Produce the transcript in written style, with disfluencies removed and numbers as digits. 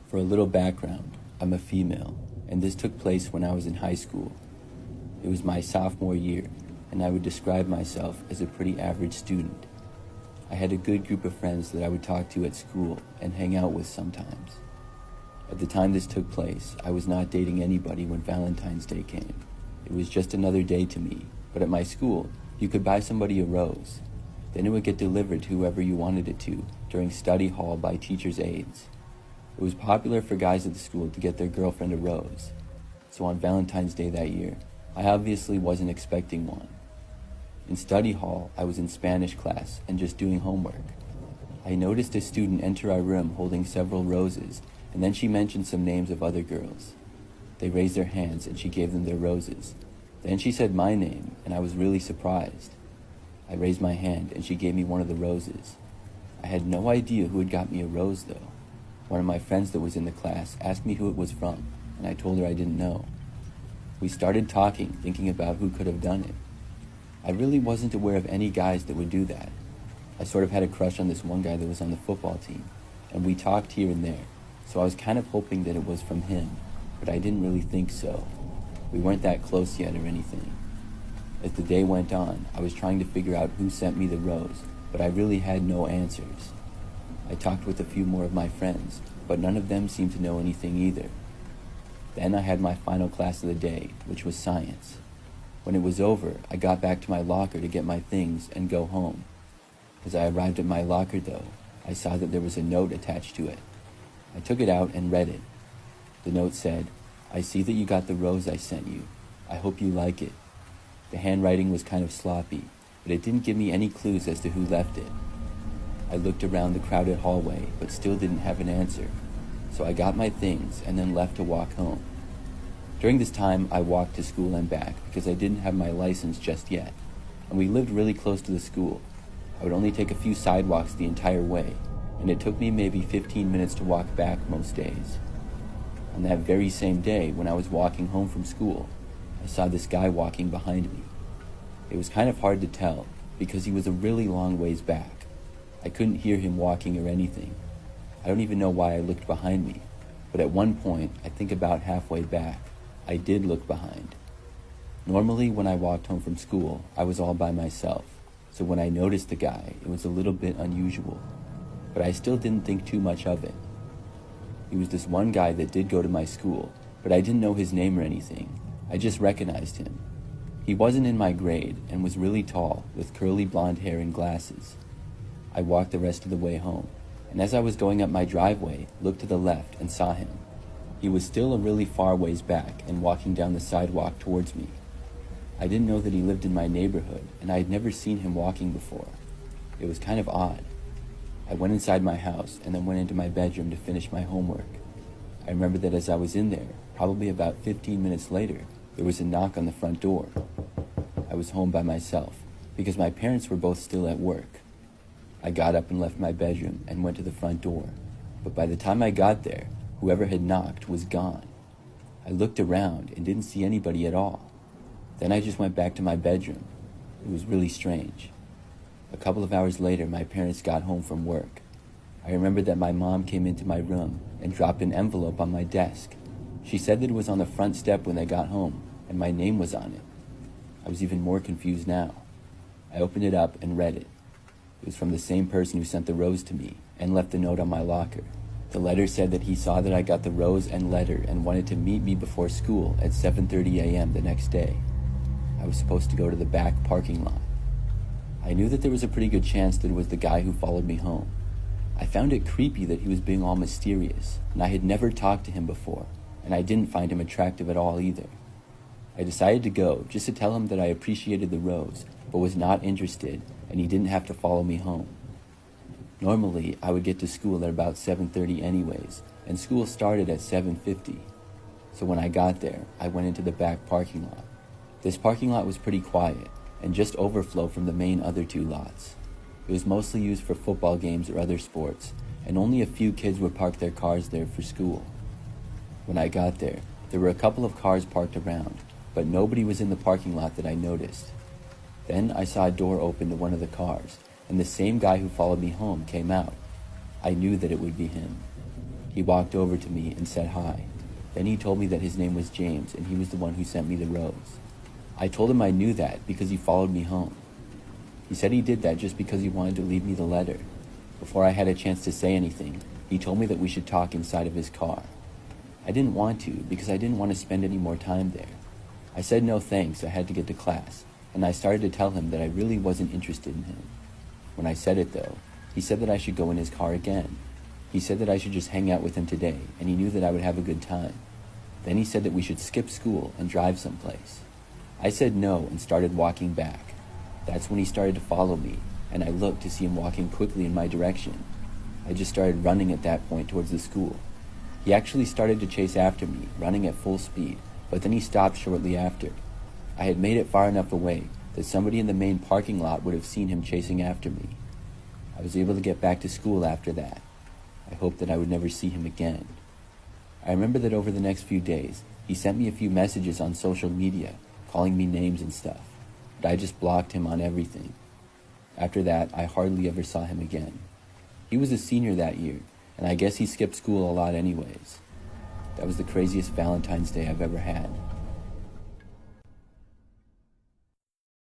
For a little background, I'm a female, and this took place when I was in high school. It was my sophomore year, and I would describe myself as a pretty average student. I had a good group of friends that I would talk to at school and hang out with sometimes. At the time this took place, I was not dating anybody when Valentine's Day came. It was just another day to me, but at my school, you could buy somebody a rose. Then it would get delivered to whoever you wanted it to during study hall by teachers' aides. It was popular for guys at the school to get their girlfriend a rose. So on Valentine's Day that year, I obviously wasn't expecting one. In study hall, I was in Spanish class and just doing homework. I noticed a student enter our room holding several roses, and then she mentioned some names of other girls. They raised their hands and she gave them their roses. Then she said my name, and I was really surprised. I raised my hand and she gave me one of the roses. I had no idea who had got me a rose though. One of my friends that was in the class asked me who it was from, and I told her I didn't know. We started talking, thinking about who could have done it. I really wasn't aware of any guys that would do that. I sort of had a crush on this one guy that was on the football team, and we talked here and there, so I was kind of hoping that it was from him, but I didn't really think so. We weren't that close yet or anything. As the day went on, I was trying to figure out who sent me the rose, but I really had no answers. I talked with a few more of my friends, but none of them seemed to know anything either. Then I had my final class of the day, which was science. When it was over, I got back to my locker to get my things and go home. As I arrived at my locker, though, I saw that there was a note attached to it. I took it out and read it. The note said, "I see that you got the rose I sent you. I hope you like it." The handwriting was kind of sloppy, but it didn't give me any clues as to who left it. I looked around the crowded hallway, but still didn't have an answer. So I got my things and then left to walk home. During this time, I walked to school and back because I didn't have my license just yet, and we lived really close to the school. I would only take a few sidewalks the entire way, and it took me maybe 15 minutes to walk back most days. On that very same day, when I was walking home from school, I saw this guy walking behind me. It was kind of hard to tell because he was a really long ways back. I couldn't hear him walking or anything. I don't even know why I looked behind me, but at one point, I think about halfway back, I did look behind. Normally, when I walked home from school, I was all by myself, so when I noticed the guy, it was a little bit unusual, but I still didn't think too much of it. He was this one guy that did go to my school, but I didn't know his name or anything. I just recognized him. He wasn't in my grade and was really tall, with curly blonde hair and glasses. I walked the rest of the way home, and as I was going up my driveway, looked to the left and saw him. He was still a really far ways back and walking down the sidewalk towards me. I didn't know that he lived in my neighborhood, and I had never seen him walking before. It was kind of odd. I went inside my house and then went into my bedroom to finish my homework. I remember that as I was in there, probably about 15 minutes later, there was a knock on the front door. I was home by myself because my parents were both still at work. I got up and left my bedroom and went to the front door, but by the time I got there, whoever had knocked was gone. I looked around and didn't see anybody at all. Then I just went back to my bedroom. It was really strange. A couple of hours later, my parents got home from work. I remember that my mom came into my room and dropped an envelope on my desk. She said that it was on the front step when they got home, and my name was on it. I was even more confused now. I opened it up and read it. It was from the same person who sent the rose to me and left the note on my locker. The letter said that he saw that I got the rose and letter and wanted to meet me before school at 7:30 a.m. the next day. I was supposed to go to the back parking lot. I knew that there was a pretty good chance that it was the guy who followed me home. I found it creepy that he was being all mysterious, and I had never talked to him before, and I didn't find him attractive at all either. I decided to go just to tell him that I appreciated the rose, but was not interested, and he didn't have to follow me home. Normally, I would get to school at about 7:30 anyways, and school started at 7:50. So when I got there, I went into the back parking lot. This parking lot was pretty quiet, and just overflow from the main other two lots. It was mostly used for football games or other sports, and only a few kids would park their cars there for school. When I got there, there were a couple of cars parked around, but nobody was in the parking lot that I noticed. Then I saw a door open to one of the cars, and the same guy who followed me home came out. I knew that it would be him. He walked over to me and said hi. Then he told me that his name was James and he was the one who sent me the rose. I told him I knew that because he followed me home. He said he did that just because he wanted to leave me the letter. Before I had a chance to say anything, he told me that we should talk inside of his car. I didn't want to because I didn't want to spend any more time there. I said no thanks, I had to get to class, and I started to tell him that I really wasn't interested in him. When I said it though, he said that I should go in his car again. He said that I should just hang out with him today, and he knew that I would have a good time. Then he said that we should skip school and drive someplace. I said no and started walking back. That's when he started to follow me, and I looked to see him walking quickly in my direction. I just started running at that point towards the school. He actually started to chase after me, running at full speed, but then he stopped shortly after. I had made it far enough away that somebody in the main parking lot would have seen him chasing after me. I was able to get back to school after that. I hoped that I would never see him again. I remember that over the next few days, he sent me a few messages on social media, calling me names and stuff, but I just blocked him on everything. After that, I hardly ever saw him again. He was a senior that year, and I guess he skipped school a lot anyways. That was the craziest Valentine's Day I've ever had.